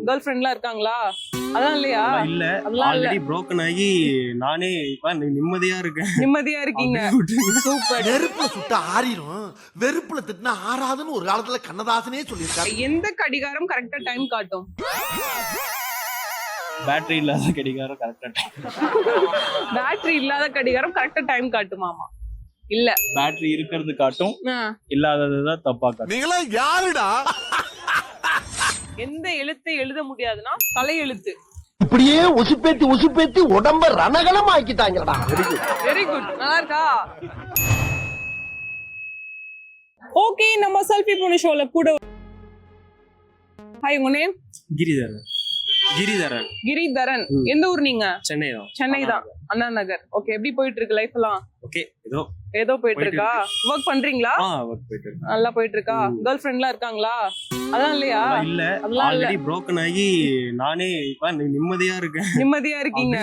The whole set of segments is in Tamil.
கேர்ள் ஃப்ரெண்ட்லாம் இருக்காங்களா? அதெல்லாம் இல்லையா? இல்ல, அதெல்லாம் இல்ல. ஆல்ரெடி broken ஆகி நானே இப்ப நிம்மதியா இருக்கேன். நிம்மதியா இருக்கீங்க. சூப்பர். நெருப்புல சுட்டா ஆறிடும், வெறுப்புல திட்டினா ஆறாதுன்னு ஒரு காலத்துல கண்ணதாசனே சொல்லியிருக்காரு. எந்த கடிகாரம் கரெக்டா டைம் காட்டும்? பேட்டரி இல்லாத கடிகாரம் கரெக்டா பேட்டரி இல்லாத கடிகாரம் கரெக்டா டைம் காட்டுமாமா? இல்ல, பேட்டரி இருக்கிறது காட்டும், ஆ. இல்லாததுதான் தப்பா காட்டும். நீங்களா யாருடா? எந்த எழுத்தை எழுத முடியாதுன்னா தலையெழுத்து. இப்படியே உசுப்பேத்தி உடம்ப ரணகலம் ஆக்கிட்டாங்கடா. Very good. நல்லா இருக்கா? ஓகே, நம்ம செல்ஃபி பொண்ணு ஷோல கூட. ஹாய், உங்க நேம்? கிரிதரன். கிரிதரன். எந்த ஊர் நீங்க? சென்னை தான். சென்னை தான், அண்ணா நகர். ஓகே, எப்படி போயிட்டு இருக்கு லைஃப் எல்லாம்? ஓகே, ஏதோ ஏதோ போயிட்டு இருக்கா? ஒர்க் பண்றீங்களா? ஒர்க் போயிட்டு இருக்கு. நல்லா போயிட்டு இருக்கா? கேர்ள் ஃப்ரெண்ட்லாம் இருக்காங்களா? அதெல்லாம் இல்லையா? இல்ல, அதெல்லாம் இல்ல. ஆல்ரெடி broken ஆகி நானே இப்ப நிம்மதியா இருக்கேன். நிம்மதியா இருக்கீங்க.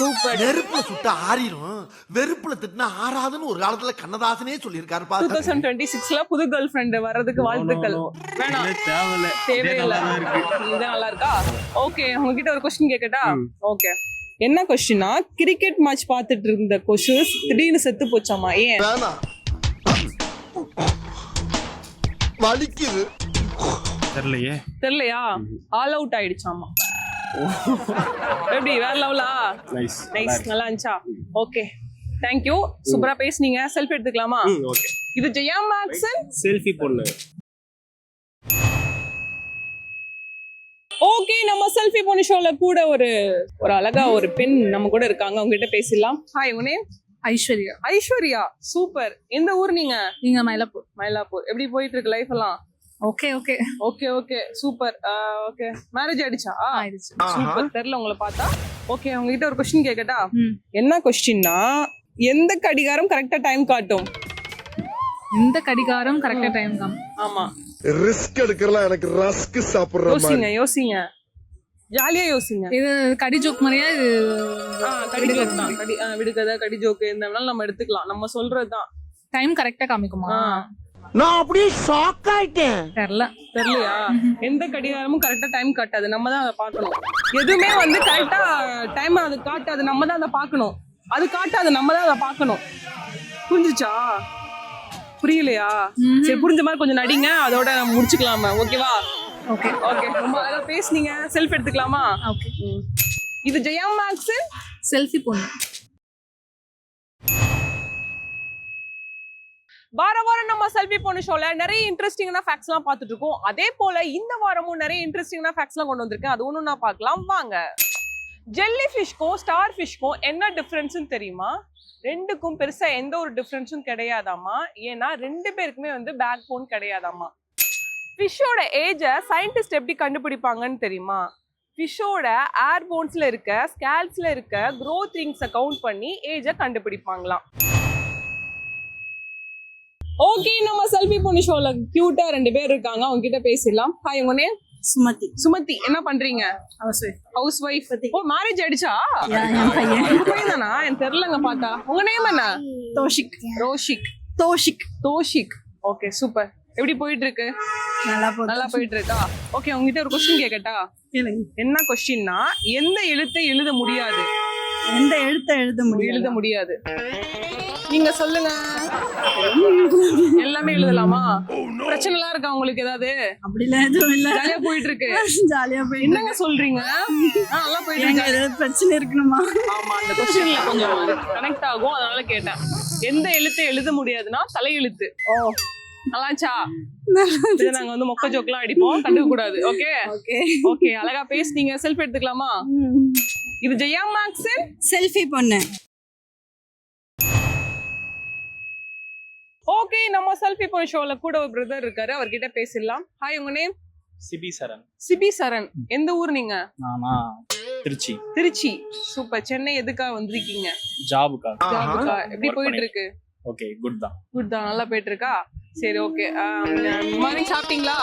சூப்பர். நெருப்புல சுட்டா ஆறிடும், வெறுப்புல திட்டினா ஆறாதுன்னு ஒரு காலத்துல கண்ணதாசனே சொல்லியிருக்காரு. 2026ல புது கேர்ள் ஃப்ரெண்ட் வர்றதுக்கு வாழ்த்துக்கள். வேணாம், தேவையில்ல, தேவையில்லை. இது நல்லா இருக்கா? ஓகே, உங்ககிட்ட ஒரு கொஸ்டின் கேட்கட்டா? ஓகே, என்ன கொஸ்டினா, கிரிக்கெட் மேட்ச் பார்த்துட்டு இருந்த கொஷுஸ் திடீர்னு செத்து போச்சாமா? ஏன்? வேணாம், வலிக்குது. தெரியலையா? ஆல் அவுட் ஆயிடுச்சாமா. எப்படி, வேற லெவலா? நைஸ். நல்லா இருந்துச்சா? Okay, thank you. சூப்பரா பேசுனீங்க. செல்ஃபி எடுத்துக்கலாமா? ஓகே. இது ஜெயா மேக்சன் செல்ஃபி பொண்ணு. ஓகே, நம்ம செல்ஃபி பொண்ணு ஷோல கூட ஒரு அழகா ஒரு பெண் நம்ம கூட இருக்காங்க. அவங்க கிட்ட பேசிடலாம். ஹாய், உங்க நேம்? ஐஸ்வர்யா. ஐஸ்வர்யா. சூப்பர். எந்த ஊர் நீங்க? நீங்க மயிலாப்பூர். மயிலாப்பூர். எப்படி போயிட்டு இருக்கு லைஃப் எல்லாம்? Okay okay okay okay super. Okay, marriage ஆயிடுச்சா? ஆயிடுச்சு. சூப்பர். தெரியல உங்களை பார்த்தா. ஓகே, உங்ககிட்ட ஒரு கொஸ்டின் கேட்கட்டா? என்ன கொஸ்டின்னா, எந்த கடிகாரம் கரெக்டா டைம் காட்டும்? இந்த கடிகாரம் கரெக்டா டைம் தான். ஆமா, ரிஸ்க் எடுக்கறலாம். எனக்கு ரஸ்க் சாப்பிடுற யோசிங்க யோசிங்க, ஜாலியா யோசிங்க. இது கடி ஜோக் மாதிரியா? இது கடி ஜோக் தான். விடுகதை, கடி ஜோக்கு எந்த வேணாலும் நம்ம எடுத்துக்கலாம். நம்ம சொல்றதுதான். டைம் கரெக்டா காமிக்குமா? நான் அப்படியே ஷாக் ஆயிட்டேன். தெரியலையா? எந்த கடிகாரமும் கரெக்டா டைம் காட்டாது, நம்ம தான் அதை பார்க்கணும். எதுவுமே வந்து கரெக்டா டைம் அது காட்டாது, நம்ம தான் அதை பார்க்கணும். அது காட்டாது, நம்ம தான் அதை பார்க்கணும். புரிஞ்சுச்சா? புரியலையா? சரி, புரிஞ்ச மாதிரி கொஞ்சம் நடிங்க, அதோட நம்ம முடிச்சுக்கலாமா? ஓகேவா? ஓகே ஓகே, ரொம்ப அழகா பேசுனீங்க. செல்ஃபி எடுத்துக்கலாமா? ஓகே. இது ஜெயா மேக்சன் செல்ஃபி பொண்ணு. வாரம் நம்ம செல்ஃபி பொண்ணு ஷோல நிறைய இன்ட்ரெஸ்டிங்கான ஃபேக்ட்ஸ் எல்லாம் பார்த்துட்டு இருக்கோம். அதே போல இந்த வாரமும் நிறைய இன்ட்ரெஸ்டிங்கான ஃபேக்ட்ஸ் எல்லாம் கொண்டு வந்திருக்கேன். அது ஒண்ணும் நான் பார்க்கலாம் வாங்க. ஜெல்லி ஃபிஷ்க்கும் ஸ்டார் ஃபிஷ்க்கும் என்ன டிஃபரன்ஸ்னு தெரியுமா? ரெண்டுக்கும் பெருசா எந்த ஒரு டிஃபரன்ஸும் கிடையாதாமா. ஏன்னா ரெண்டு பேருக்குமே வந்து பேக் போன் கிடையாதாமா. ஃபிஷ்ஷோட ஏஜை சயின்டிஸ்ட் எப்படி கண்டுபிடிப்பாங்கன்னு தெரியுமா? ஃபிஷ்ஷோட ஏர் போன்ஸ்ல இருக்க, ஸ்கேல்ஸ்ல இருக்க growth rings கவுண்ட் பண்ணி ஏஜை கண்டுபிடிப்பாங்களாம். ஓகே, நம்ம செல்ஃபி பொண்ணு ஷோல கியூட்டா ரெண்டு பேர் இருக்காங்க. அவங்க கிட்ட பேசிடலாம். ஹாய், உங்க நேம்? சுமதி. சுமதி. என்ன பண்றீங்க? House wife. ஓ, மேரேஜ் ஆயிடுச்சா? உங்க பையன் தானா? எனக்கு தெரியலங்க பார்த்தா. உங்க நேம் என்ன? தோஷிக். ரோஷிக். தோஷிக். தோஷிக். Okay, super. எப்படி போயிட்டு இருக்கு? நல்லா போயிட்டு இருக்கா? ஓகே, உங்ககிட்ட ஒரு கொஸ்டின் கேட்கட்டா? என்ன கொஸ்டின்னா, எந்த எழுத்தை எழுத முடியாது? எந்த எழுத்தை எழுத முடியாது. நீங்க சொல்லுங்க. எல்லாமே எழுதலாமா? பிரச்சனை எல்லாம் இருக்கா உங்களுக்கு ஏதாவது? அப்படிலாம் எதுவும் இல்ல, ஜாலியா போயிட்டு இருக்கு. ஜாலியா போயிட்டு. என்னங்க சொல்றீங்க? நல்லா போயிட்டு இருக்கு. ஏதாவது பிரச்சனை இருக்கணுமா? ஆமா, அந்த கொஸ்டின்ல கொஞ்சம் கனெக்ட் ஆகும், அதனால கேட்டேன். எந்த எழுத்தை எழுத முடியாதுன்னா தலையெழுத்து. ஓ, நல்லாச்சா? நாங்க வந்து மொக்க ஜோக்லாம் அடிப்போம், கண்டுக்க கூடாது. ஓகே ஓகே ஓகே, அழகா பேசுனீங்க. செல்ஃபி எடுத்துக்கலாமா? இது ஜெயா மேக்சன் செல்ஃபி பொண்ணு. ஓகே, நம்ம செல்ஃபி பொண்ணு ஷோல கூட ஒரு பிரதர் இருக்காரு. அவர்கிட்ட பேசிடலாம். ஹாய், உங்க நேம்? சிபி சரண். சிபி சரண். எந்த ஊர் நீங்க? நானா திருச்சி. திருச்சி. சூப்பர். சென்னை எதுக்காக வந்திருக்கீங்க? ஜாபுக்கா. எப்படி போயிட்டு இருக்கு? ஓகே, குட் தான். குட் தான், நல்லா போயிட்டு இருக்கா? சரி, ஓகே. மார்னிங் சாப்பிட்டீங்களா?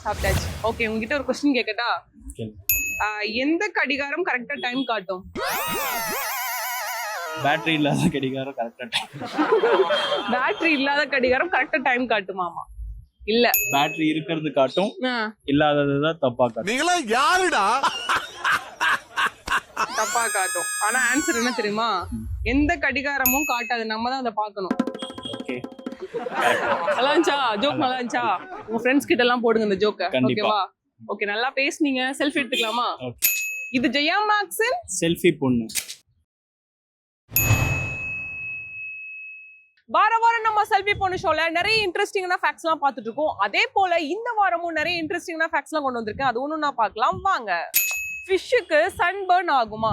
சாப்பிட்டாச்சு. ஓகே, உங்ககிட்ட ஒரு கொஸ்டின் கேட்கட்டா? எந்த கடிகாரம் கரெக்டா டைம் காட்டும்? பேட்டரி இல்லாத கடிகாரம் கரெக்டா டைம். பேட்டரி இல்லாத கடிகாரம் கரெக்டா டைம் காட்டுமாமா? இல்ல. பேட்டரி இருக்கிறது காட்டும், ஆ, இல்லாததுதான் தப்பா காட்டும். நீங்களா யாருடா? தப்பா காட்டும். ஆனா ஆன்சர் என்ன தெரியுமா? எந்த கடிகாரமும் காட்டாது, நம்ம தான் அதை பார்க்கணும். ஓகே, நல்லா இருந்துச்சா? ஜோக் நல்லா இருந்துச்சா? உங்க ஃப்ரெண்ட்ஸ் கிட்ட எல்லாம் போடுங்க இந்த ஜோக்க. கண்டிப்பா. ஓகேவா? ஓகே, நல்லா பேசுனீங்க. செல்ஃபி எடுத்துக்கலாமா? ஓகே. இது ஜெயா மேக்ஸின் செல்ஃபி பொண்ணு. வாரம் நம்ம செல்ஃபி பொண்ணு ஷோல நிறைய இன்ட்ரெஸ்டிங்கான ஃபேக்ட்ஸ் எல்லாம் பார்த்துட்டு இருக்கோம். அதே போல இந்த வாரமும் நிறைய இன்ட்ரெஸ்டிங்கான ஃபேக்ட்ஸ் எல்லாம் கொண்டு வந்திருக்கேன். அது ஒண்ணு நான் பார்க்கலாம் வாங்க. ஃபிஷ்ஷுக்கு சன்பர்ன் ஆகுமா?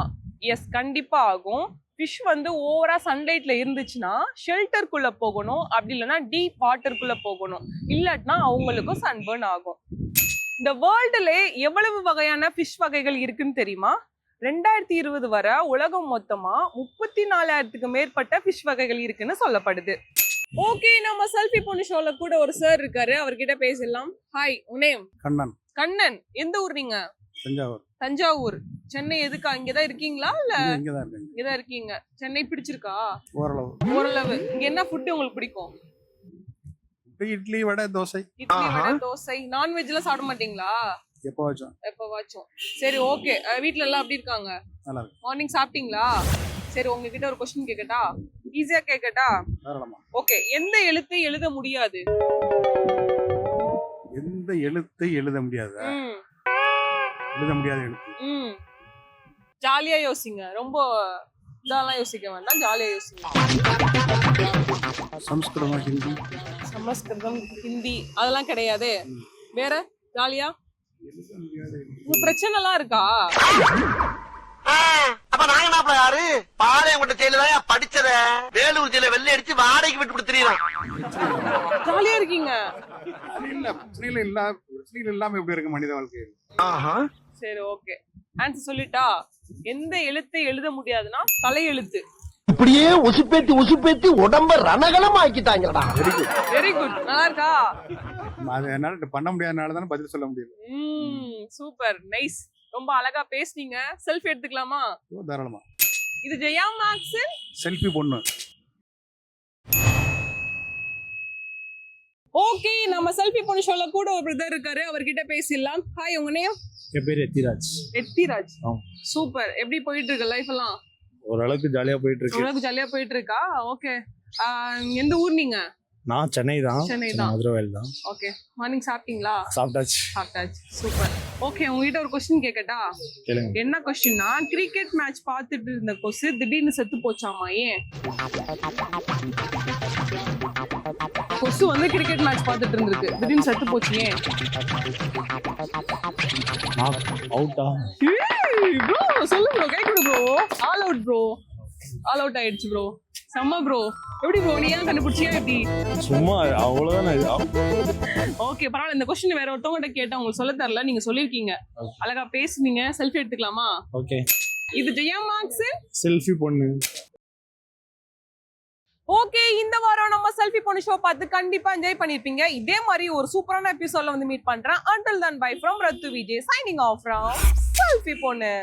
எஸ், கண்டிப்பா ஆகும். ஃபிஷ் வந்து ஓவரா சன்லைட்ல இருந்துச்சுன்னா ஷெல்டருக்குள்ள போகணும், அப்படி இல்லைன்னா டீப் வாட்டருக்குள்ள போகணும், இல்லாட்டினா அவங்களுக்கும் சன்பர்ன் ஆகும். இந்த வேர்ல்டுல எவ்வளவு வகையான ஃபிஷ் வகைகள் இருக்குன்னு தெரியுமா? 2020 வரை உலகம் மொத்தமா 34,000க்கு மேற்பட்ட ஃபிஷ் வகைகள் இருக்குன்னு சொல்லப்படுது. ஓகே, நம்ம செல்ஃபி பொண்ணு ஷோல கூட ஒரு சார் இருக்காரு, அவர்கிட்ட பேசலாம். Hi, name? கண்ணன். கண்ணன். எந்த ஊர் நீங்க? தஞ்சாவூர். தஞ்சாவூர். சென்னை எதுக்கா? இங்கதான் இருக்கீங்களா இல்ல? இங்கதான் இருக்கேன். இங்கதான் இருக்கீங்க. சென்னை பிடிச்சிருக்கா? ஓரளவு. ஓரளவு. இங்க என்ன ஃபுட் உங்களுக்கு பிடிக்கும்? இட்லி, வடை, தோசை. இட்லி, வடை, தோசை. நான்வெஜ் எல்லாம் சாப்பிட மாட்டீங்களா? எப்பவாச்சும். சரி, ஓகே. வீட்ல எல்லாம் எப்படி இருக்காங்க? நல்லா இருக்கு. மார்னிங் சாப்பிட்டீங்களா? சரி, உங்ககிட்ட ஒரு क्वेश्चन கேக்கட்டா? ஈஸியா கேக்கட்டா? தாராளமா. ஓகே, எந்த எழுத்தை எழுத முடியாது? எந்த எழுத்தை எழுத முடியாது? ம், எழுத முடியாத எழுத்து. ம். ஜாலியா யோசிங்க. ரொம்ப இதெல்லாம் யோசிக்க வேண்டாம், ஜாலியா யோசிங்க. சமஸ்கிருதம், ஹிந்தி. சமஸ்கிருதம், ஹிந்தி அதெல்லாம் கிடையாது. வேற ஜாலியா உங்க பிரச்சனை எல்லாம் இருக்கா? அப்ப நாங்க என்ன யாரு? பாளையங்கோட்டை ஜெயில படிச்சத வேலூர் ஜெயில வெள்ளை அடிச்சு வாடகைக்கு விட்டு கொடுத்துறீங்க. ஜாலியா இருக்கீங்க. பிரச்சனைகள் இல்லாம எப்படி இருக்கு மனித வாழ்க்கை? சரி, ஓகே. ஆன்சர் சொல்லிட்டா? எந்த எழுத்தை எழுத முடியாதுன்னா தலையெழுத்து. இப்படியே உசுப்பேத்தி உடம்ப ரணகலம் ஆக்கிட்டாங்கடா. Very good. நல்லா இருக்கா? அது என்னால பண்ண முடியாதனால தானே பதில் சொல்ல முடியல. Super, nice. ரொம்ப அழகா பேசுனீங்க. செல்ஃபி எடுத்துக்கலாமா? தாராளமா. இது ஜெயா மேக்ஸின் செல்ஃபி பொண்ணு. ஓகே, நம்ம செல்ஃபி பொண்ணு ஷோல கூட ஒரு பிரதர் இருக்காரு, அவர்கிட்ட பேசிடலாம். ஹாய், உங்க நேம்? என் பேர் எத்திராஜ். எத்திராஜ். சூப்பர். எப்படி போயிட்டு இருக்கு லைஃப் எல்லாம்? ஓரளவுக்கு ஜாலியா போயிட்டு இருக்கு. ஓரளவுக்கு ஜாலியா போயிட்டு இருக்கா? ஓகே. எந்த ஊர் நீங்க? நான் சென்னை தான். மதுரை தான். ஓகே. மார்னிங் சாப்பிட்டீங்களா? சாப்பிட்டாச்சு. சூப்பர். ஓகே, உங்ககிட்ட ஒரு क्वेश्चन கேக்கட்டா? கேளுங்க. என்ன क्वेश्चनனா, கிரிக்கெட் மேட்ச் பார்த்துட்டு இருந்த கொசு திடீர்னு செத்து போச்சாமா, ஏன்? கொசு வந்து கிரிக்கெட் மேட்ச் பார்த்துட்டு இருந்திருக்கு, திடீர்னு செத்து போச்சு, ஏன்? அவுட்டா? ப்ரோ சொல்லு ப்ரோ, கேக்குது bro. All out bro. All out ஆயிடுச்சு ப்ரோ. செம்ம ப்ரோ. எப்படி ப்ரோ, நீ ஏன் கண்டுபிடிச்சியா எப்படி? சும்மா அவ்வளவுதானே. ஓகே, பரவாயில்ல. இந்த क्वेश्चन வேற ஒருத்தவங்க கேட்டா உங்களுக்கு சொல்ல தரல, நீங்க சொல்லிருக்கீங்க. அழகா பேசுனீங்க. செல்ஃபி எடுத்துக்கலாமா? ஓகே. இது ஜெயா மேக்ஸின் செல்ஃபி பொண்ணு. ஓகே, இந்த வாரம் நம்ம செல்ஃபி பொண்ணு ஷோ பார்த்து கண்டிப்பா என்ஜாய் பண்ணிருப்பீங்க. இதே மாதிரி ஒரு சூப்பரான எபிசோட்ல வந்து மீட் பண்றேன். Until then, bye from Rathu Vijay signing off from selfie பொண்ணு.